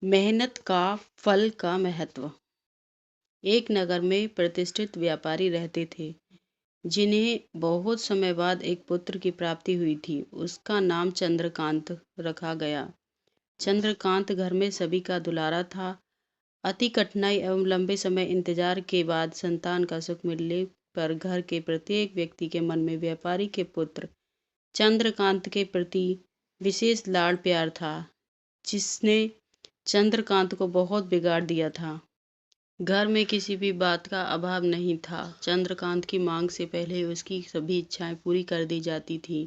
मेहनत का फल का महत्व। एक नगर में प्रतिष्ठित व्यापारी रहते थे, जिन्हें बहुत समय बाद एक पुत्र की प्राप्ति हुई थी। उसका नाम चंद्रकांत रखा गया। चंद्रकांत घर में सभी का दुलारा था। अति कठिनाई एवं लंबे समय इंतजार के बाद संतान का सुख मिलने पर घर के प्रत्येक व्यक्ति के मन में व्यापारी के पुत्र चंद्रकांत के प्रति विशेष लाड़ प्यार था, जिसने चंद्रकांत को बहुत बिगाड़ दिया था। घर में किसी भी बात का अभाव नहीं था। चंद्रकांत की मांग से पहले ही उसकी सभी इच्छाएं पूरी कर दी जाती थीं।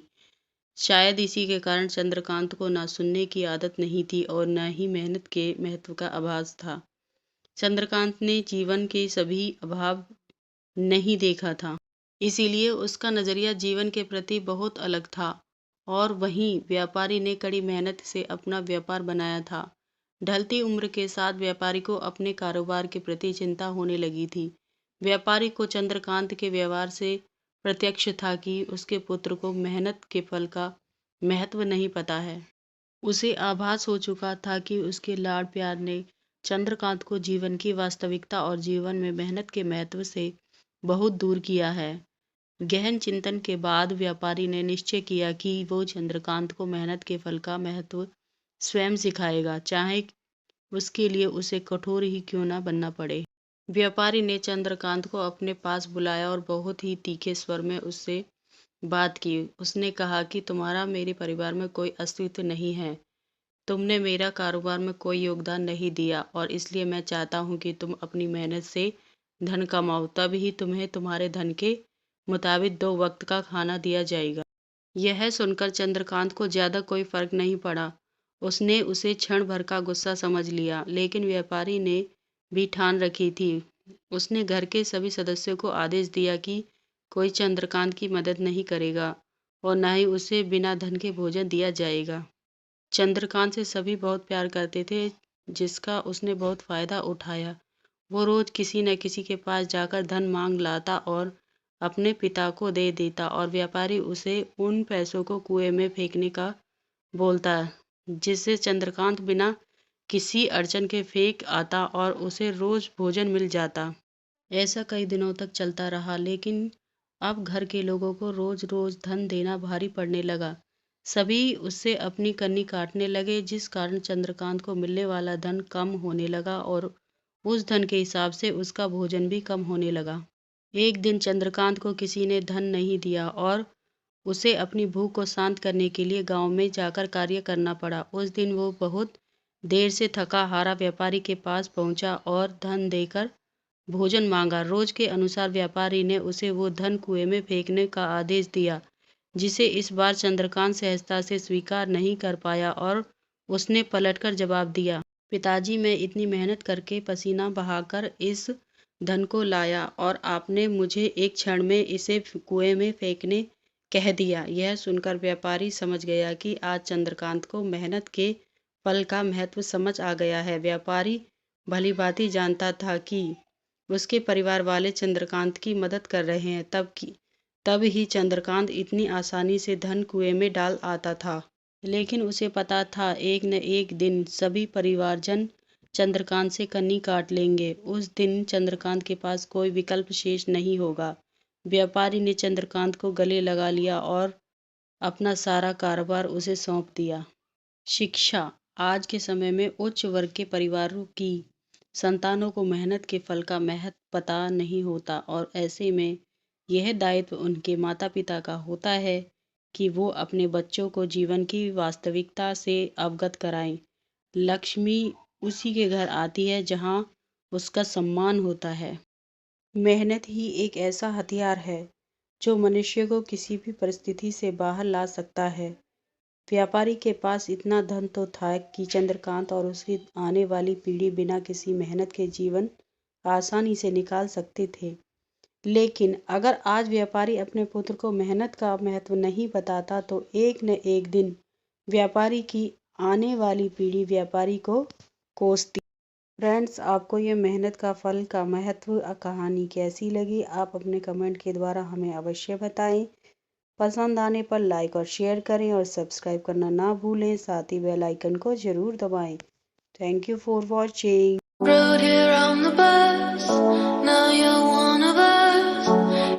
शायद इसी के कारण चंद्रकांत को ना सुनने की आदत नहीं थी और न ही मेहनत के महत्व का आभास था। चंद्रकांत ने जीवन के सभी अभाव नहीं देखा था, इसीलिए उसका नजरिया जीवन के प्रति बहुत अलग था। और वहीं व्यापारी ने कड़ी मेहनत से अपना व्यापार बनाया था। ढलती उम्र के साथ व्यापारी को अपने कारोबार के प्रति चिंता होने लगी थी। व्यापारी को चंद्रकांत के व्यवहार से प्रत्यक्ष था कि उसके पुत्र को मेहनत के फल का महत्व नहीं पता है। उसे आभास हो चुका था कि उसके लाड़ प्यार ने चंद्रकांत को जीवन की वास्तविकता और जीवन में मेहनत के महत्व से बहुत दूर किया है। गहन चिंतन के बाद व्यापारी ने निश्चय किया कि वो चंद्रकांत को मेहनत के फल का महत्व स्वयं सिखाएगा, चाहे उसके लिए उसे कठोर ही क्यों ना बनना पड़े। व्यापारी ने चंद्रकांत को अपने पास बुलाया और बहुत ही तीखे स्वर में उससे बात की। उसने कहा कि तुम्हारा मेरे परिवार में कोई अस्तित्व नहीं है। तुमने मेरा कारोबार में कोई योगदान नहीं दिया और इसलिए मैं चाहता हूँ कि तुम अपनी मेहनत से धन कमाओ, तब ही तुम्हें तुम्हारे धन के मुताबिक 2 वक्त का खाना दिया जाएगा। यह सुनकर चंद्रकांत को ज्यादा कोई फर्क नहीं पड़ा। उसने उसे क्षण भर का गुस्सा समझ लिया, लेकिन व्यापारी ने भी ठान रखी थी। उसने घर के सभी सदस्यों को आदेश दिया कि कोई चंद्रकांत की मदद नहीं करेगा और न ही उसे बिना धन के भोजन दिया जाएगा। चंद्रकांत से सभी बहुत प्यार करते थे, जिसका उसने बहुत फायदा उठाया। वो रोज किसी न किसी के पास जाकर धन मांग लाता और अपने पिता को दे देता और व्यापारी उसे उन पैसों को कुएं में फेंकने का बोलता, जिससे चंद्रकांत बिना किसी अड़चन के फेंक आता और उसे रोज भोजन मिल जाता। ऐसा कई दिनों तक चलता रहा, लेकिन अब घर के लोगों को रोज रोज धन देना भारी पड़ने लगा। सभी उससे अपनी कन्नी काटने लगे, जिस कारण चंद्रकांत को मिलने वाला धन कम होने लगा और उस धन के हिसाब से उसका भोजन भी कम होने लगा। एक दिन चंद्रकांत को किसी ने धन नहीं दिया और उसे अपनी भूख को शांत करने के लिए गांव में जाकर कार्य करना पड़ा। उस दिन वो बहुत देर से थका हारा व्यापारी के पास पहुंचा और धन देकर भोजन मांगा। रोज के अनुसार व्यापारी ने उसे वो धन कुएं में फेंकने का आदेश दिया, जिसे इस बार चंद्रकांत सहजता से स्वीकार नहीं कर पाया और उसने पलटकर जवाब दिया, पिताजी, मैं इतनी मेहनत करके पसीना बहाकर इस धन को लाया और आपने मुझे एक क्षण में इसे कुएं में फेंकने कह दिया। यह सुनकर व्यापारी समझ गया कि आज चंद्रकांत को मेहनत के फल का महत्व समझ आ गया है। व्यापारी भली भांति जानता था कि उसके परिवार वाले चंद्रकांत की मदद कर रहे हैं, तब ही चंद्रकांत इतनी आसानी से धन कुएं में डाल आता था। लेकिन उसे पता था एक न एक दिन सभी परिवारजन चंद्रकांत से कन्नी काट लेंगे। उस दिन चंद्रकांत के पास कोई विकल्प शेष नहीं होगा। व्यापारी ने चंद्रकांत को गले लगा लिया और अपना सारा कारोबार उसे सौंप दिया। शिक्षा। आज के समय में उच्च वर्ग के परिवारों की संतानों को मेहनत के फल का महत्व पता नहीं होता और ऐसे में यह दायित्व उनके माता पिता का होता है कि वो अपने बच्चों को जीवन की वास्तविकता से अवगत कराएं। लक्ष्मी उसी के घर आती है जहां उसका सम्मान होता है। मेहनत ही एक ऐसा हथियार है जो मनुष्य को किसी भी परिस्थिति से बाहर ला सकता है। व्यापारी के पास इतना धन तो था कि चंद्रकांत और उसकी आने वाली पीढ़ी बिना किसी मेहनत के जीवन आसानी से निकाल सकते थे। लेकिन अगर आज व्यापारी अपने पुत्र को मेहनत का महत्व नहीं बताता तो एक न एक दिन व्यापारी की आने वाली पीढ़ी व्यापारी को कोसती। फ्रेंड्स, आपको ये मेहनत का फल का महत्व कहानी कैसी लगी? आप अपने कमेंट के द्वारा हमें अवश्य बताएं। पसंद आने पर लाइक और शेयर करें और सब्सक्राइब करना ना भूलें। साथ ही बेल आइकन को ज़रूर दबाएं। Thank you for watching. Road here on the